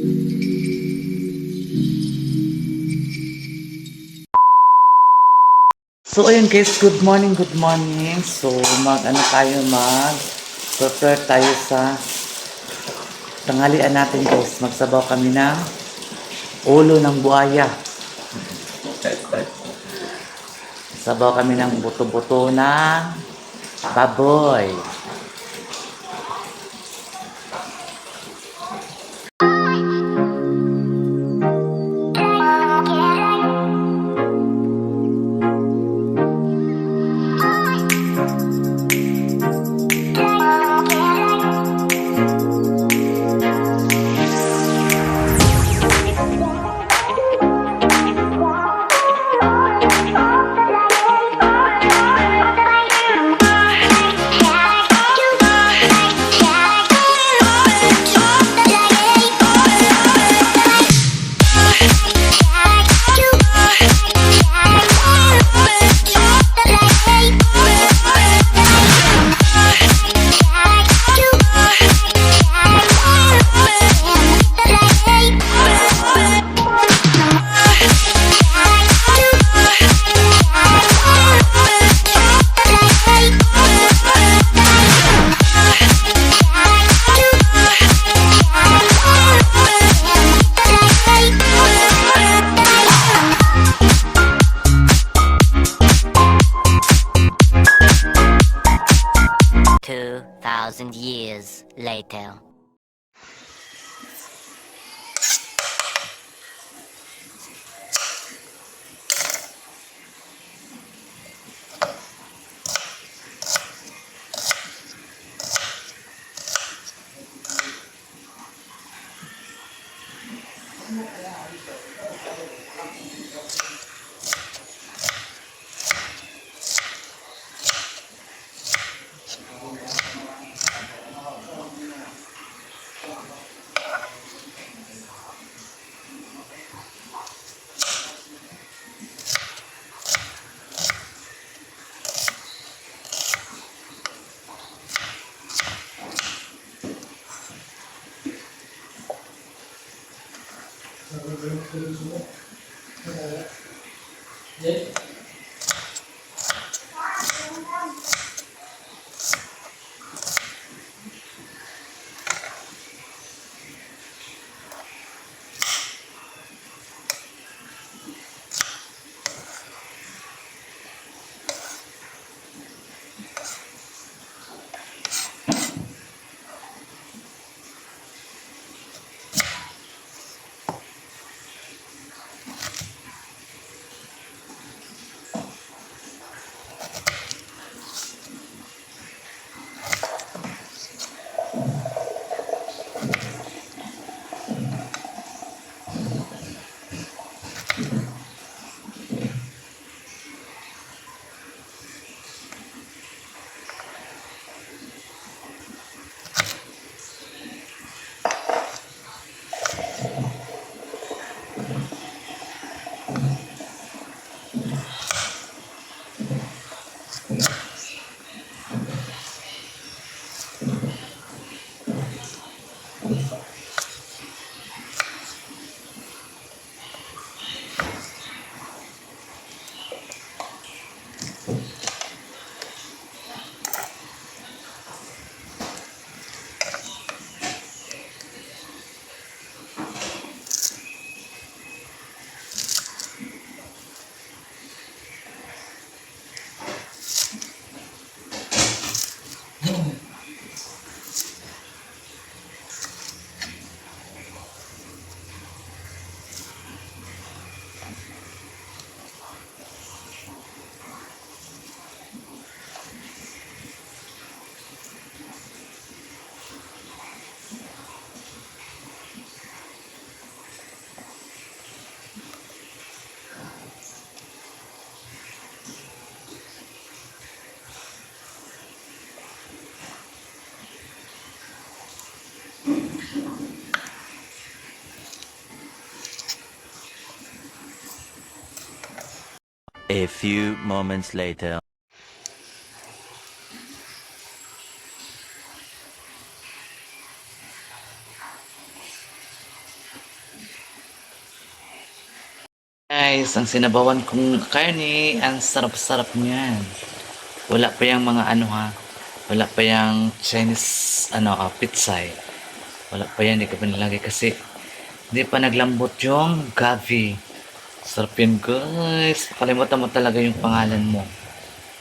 So ayun guys, good morning, good morning. So mag-prepare tayo sa tanghalian natin guys. Magsabaw kami ng ulo ng buhaya. Sabaw kami ng buto-buto ng baboy. Thousand years later. A few moments later. guys, ang sinabawan kong karne, ang sarap-sarap niyan. Wala pa yung mga ano ha, wala pa yung Chinese pitsay. Wala pa yan, hindi ko pa nilagay kasi hindi pa naglambot yung gavi. Sarap yun guys. Kalimutan mo talaga yung pangalan mo.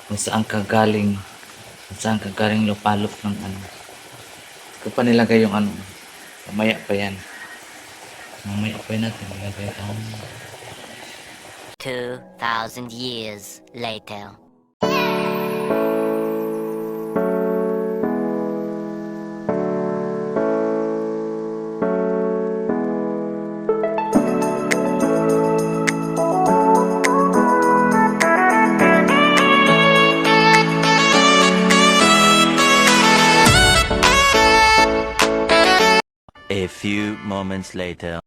Kung saan ka galing. Kung saan ka galing lupalop ng ano. Hindi ko pa nilagay yung ano. Mamaya pa yan. Mamaya pa yan natin nilagay. 2,000 years later. A few moments later.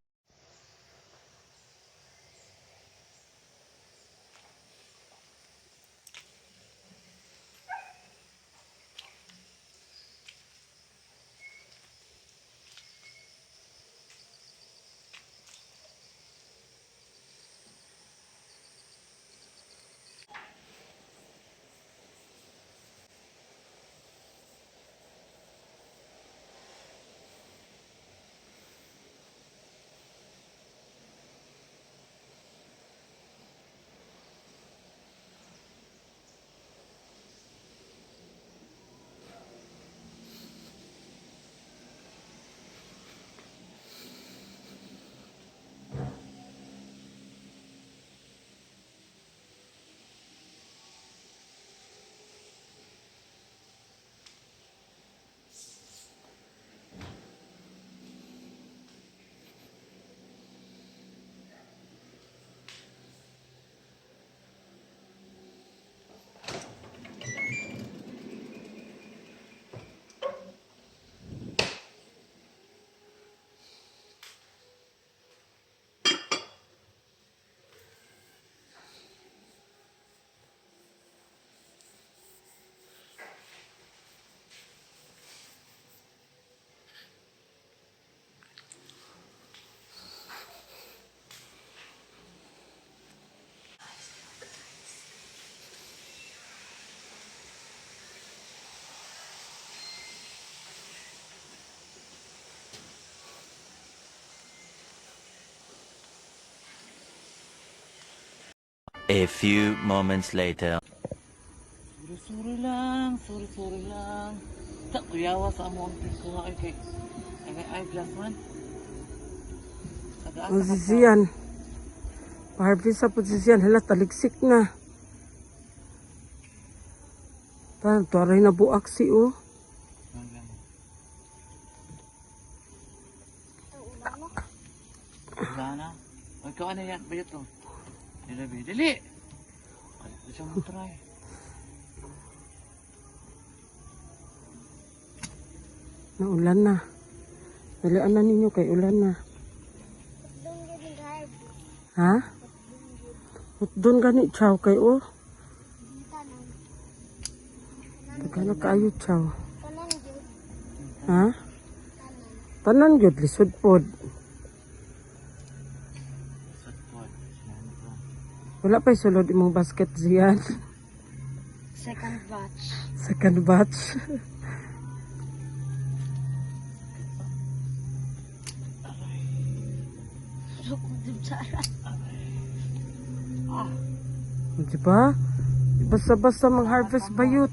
A few moments later. Suri-suri lang, suri-suri lang. Tak kuyawa sa amo ang pingko ay kay eyeglass man. Ang sisiyan. Paharvest sa po sisiyan. Hala, taliksik na. Taray na buak si o. Wala na. O ikaw ano yan? Bayot to. Dili, dili. Ay, siya mo try. Naulan na. Dalian na ninyo kay ulan na. Ha? Doon gani chow kay o. Kano kaayo chow? Ha? Tanan gyud lisod pod. Wala pa sulod imong basket ziyan. Second batch. Second batch. Diba? Basta-basta mag-harvest bayot.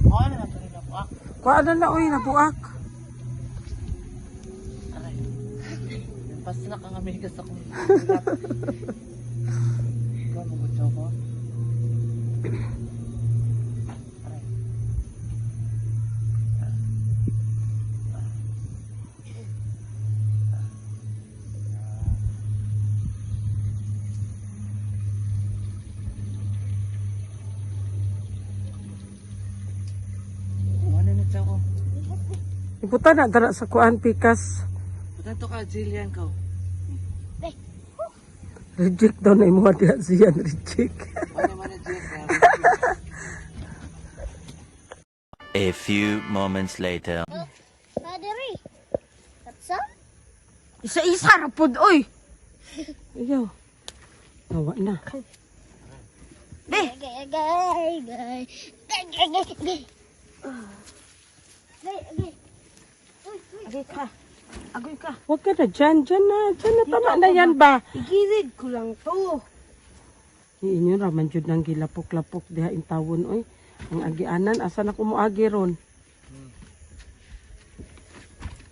O ano na to rin ako? Kuha na oy, nabuak. Aray. Basta na kang amigas akong ikaw magutsaw ko? Aray. Ano na siya ko? Ibuta na dara sa kuan pikas. Pagkanto ka, Jillian ko. Reject daw na imo diha siyan reject. Ano man na Jillian? A few moments later. Padre. Katsa? Isa-isa ra pod oy. Ayaw. Nawa na. Gay, gay, gay, gay. Gay, gay, gay, gay. Gay, gay. Agay ka. Agay ka. Huwag ka na dyan. Dyan na. Tama na yan ba? Igirid ko lang to. Inyo raman jud nang gilapok-lapok diha in tawon oy. Ang agianan asa na ko moagi ron.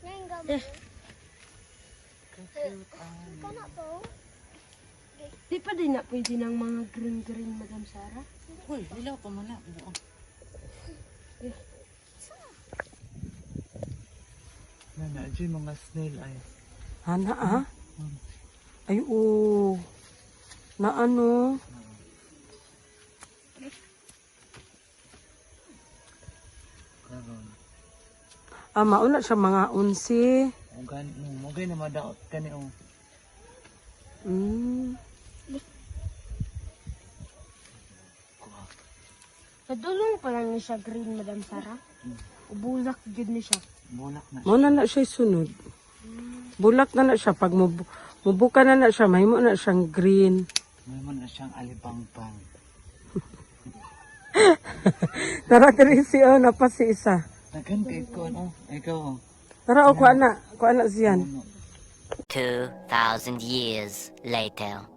Ngayon gabi. Kana to? Di pa din na pwede ng mga green-green, Madam Sarah? Uy, ilaw pa man na. Na dyan mga snail ay. Ana ah? Ay oo. Na ano? Karon. Mauna siya mga 11. Mo gani na madaot kani oh. Mm. Kadulong pa lang ni siya green, Madam Sarah. Ubulak jud ni siya. Bulak na. Mo na siya sunod. Bulak na siya pag mubuka na siya mahimo na siyang green. May man na siyang alipangpang. Tara diri si na pa si isa. Nagan kay ko ano? Ikaw oh. Tara o ko ana siyan. 2,000 years later.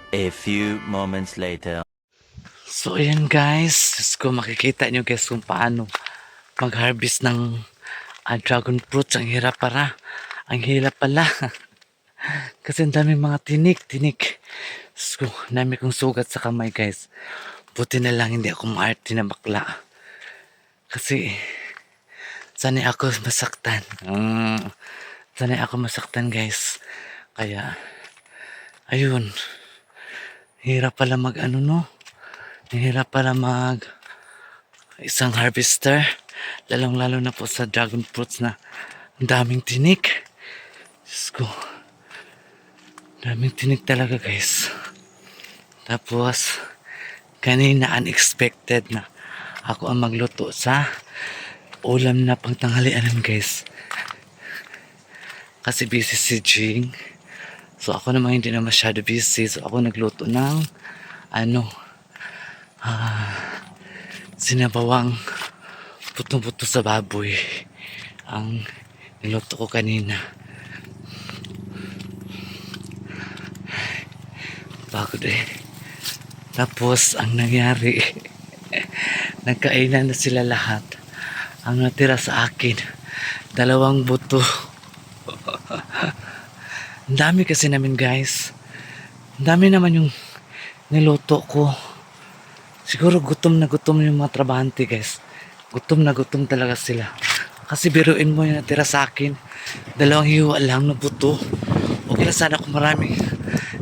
A few moments later. So ayan guys, Diyos ko makikita nyo guys kung paano mag-harvest ng dragon fruits. Ang hirap para. Ang hirap pala. Kasi ang daming mga tinik. Diyos ko, dami kong sugat sa kamay guys. Buti na lang hindi ako maarte na bakla. Kasi sanay ako masaktan. Sanay ako masaktan guys. Kaya ayun. Hirap pala mag ano no. Hirap pala mag isang harvester. Lalong-lalo na po sa dragon fruits na ang daming tinik. Diyos ko. Daming tinik talaga guys. Tapos kanina unexpected na ako ang magluto sa ulam na pangtanghalian guys. Kasi busy si Jing. So ako naman hindi na masyado busy. So ako nagluto ng sinabawang putong-puto sa baboy. Ang niluto ko kanina. Pagod eh. Tapos ang nangyari nagkainan na sila lahat. Ang natira sa akin 2 buto. Ang dami kasi namin guys. Ang dami naman yung niluto ko. Siguro gutom na gutom yung mga trabahante guys. Gutom na gutom talaga sila. Kasi biruin mo yung natira sa akin. 2 hiwa lang na buto. Okay lang sana kung maraming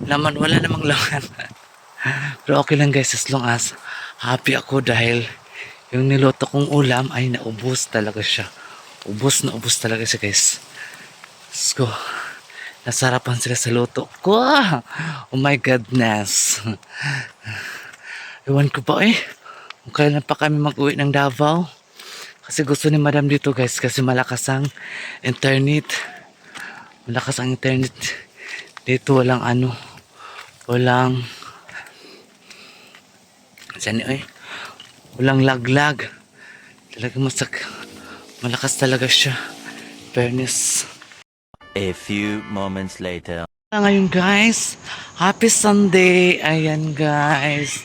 laman. Wala namang laman. Pero okay lang guys, as long as happy ako dahil yung niluto kong ulam ay naubos talaga siya. Ubos na ubos talaga siya guys. Let's go. Nasarapan sila sa luto ko. Oh my goodness. Iwan ko pa kung kailan pa kami mag-uwi ng Davao. Kasi gusto ni madam dito guys kasi malakas ang internet. Malakas ang internet. Dito walang walang walang laglag. Talagang malakas talaga siya. Fairness. A few moments later. Ngayon guys, happy Sunday. Ayan guys.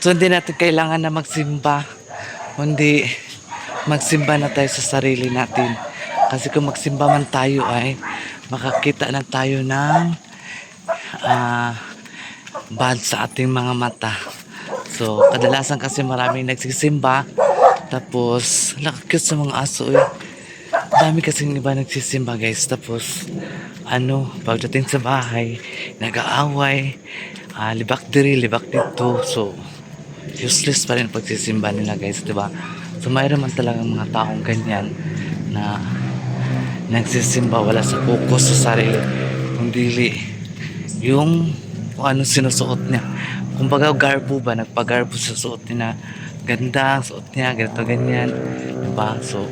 So hindi natin kailangan na magsimba. Kundi magsimba na tayo sa sarili natin. Kasi kung magsimba man tayo ay makakita na tayo ng bad sa ating mga mata. So kadalasan kasi maraming nagsisimba. Tapos nakakit sa mga aso dami kasing iba nagsisimba guys. Tapos pagdating sa bahay nag-aaway, libak diri, libak dito. So useless pa rin pagsisimba nila guys, diba? So mayroon man talagang mga taong ganyan na nagsisimba, wala sa focus sa sarili, kundi yung kung anong sinusuot niya. Kumbaga garbo ba, nagpagarbo sa suot niya na ganda, suot niya, ganito ganyan, diba? So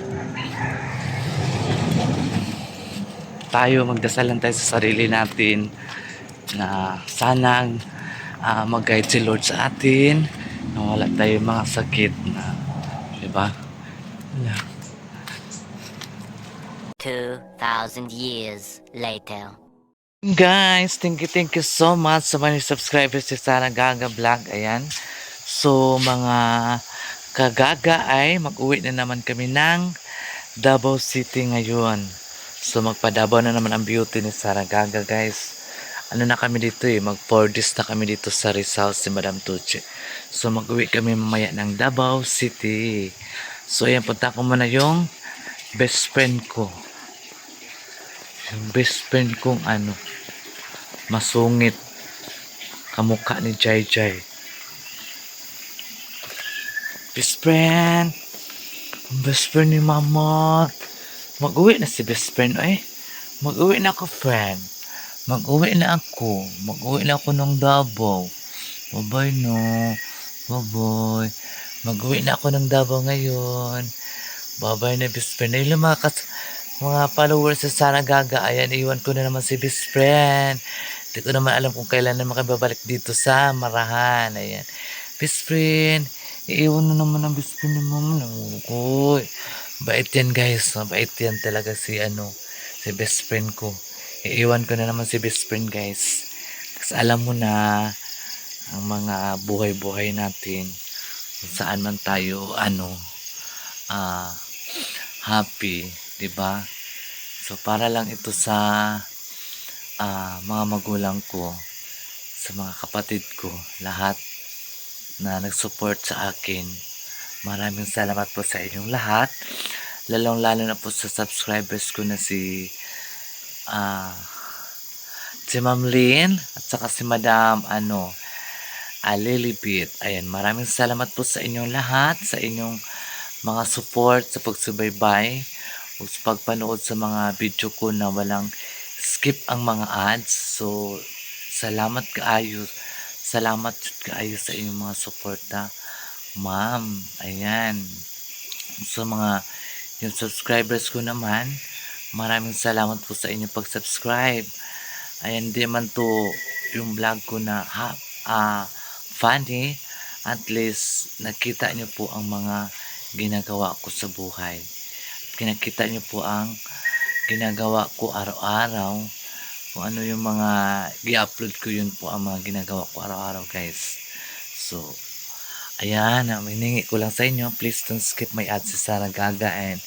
tayo, magdasalan tayo sa sarili natin na sana mag-guide si Lord sa atin na wala tayo mga sakit na, diba? 2,000 years later. Guys, thank you so much sa mga subscribers si Sarah Gaga Vlog. Ayan. So, mga kagaga ay mag-uwi na naman kami ng Davao City ngayon. So, magpa-Davao na naman ang beauty ni Sarah Gaga, guys. Na kami dito mag 4 days na kami dito sa Rizal si Madam Tuche. So mag-uwi kami mamaya ng Davao City. So ayan, punta ko muna yung best friend ko. Yung best friend kong masungit. Kamukha ni Jai Jai. Best friend. Best friend ni Mama. Mag-uwi na si best friend Mag-uwi na ako, friend. Mag-uwi na ako. Mag-uwi na ako ng Davao. Bye-bye no. Bye-bye. Mag-uwi na ako ng Davao ngayon. Bye-bye na best friend. Ayun mga followers sa Sarah Gaga. Ayan, iwan ko na naman si best friend. Hindi ko naman alam kung kailan na makibabalik dito sa Marahan. Ayan. Best friend. Iiwan na naman ang best friend ni Mama. Uy. Bait yan guys. Bait yan talaga si best friend ko. Iiwan ko na naman si best friend guys. Kasi alam mo na ang mga buhay-buhay natin kung saan man tayo happy, 'di ba? So para lang ito sa mga magulang ko, sa mga kapatid ko, lahat na nag-support sa akin. Maraming salamat po sa inyong lahat. Lalong-lalo na po sa subscribers ko na si Ma'am Lynn at saka si Madam Lilibit. Ayan, maraming salamat po sa inyong lahat, sa inyong mga support, sa pagsubaybay, o sa pagpanood sa mga video ko na walang skip ang mga ads. So, salamat kaayo. Salamat kaayo sa inyong mga suporta, ma'am. Ayan. Sa yung subscribers ko naman, maraming salamat po sa inyong pag-subscribe. Ayan, di man to yung vlog ko na funny. At least, nakita nyo po ang mga ginagawa ko sa buhay. Kinakita nyo po ang ginagawa ko araw-araw. Kung ano yung mga i-upload ko, yun po ang mga ginagawa ko araw-araw guys. So, ayan, hiningi ko lang sa inyo, please don't skip my ads si Sarah Gaga and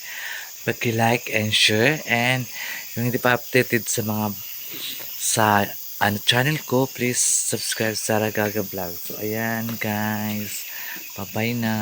paki-like and share, and yung hindi pa updated sa mga sa channel ko, please subscribe Sarah Gaga Vlog. So, ayan guys. Bye-bye na.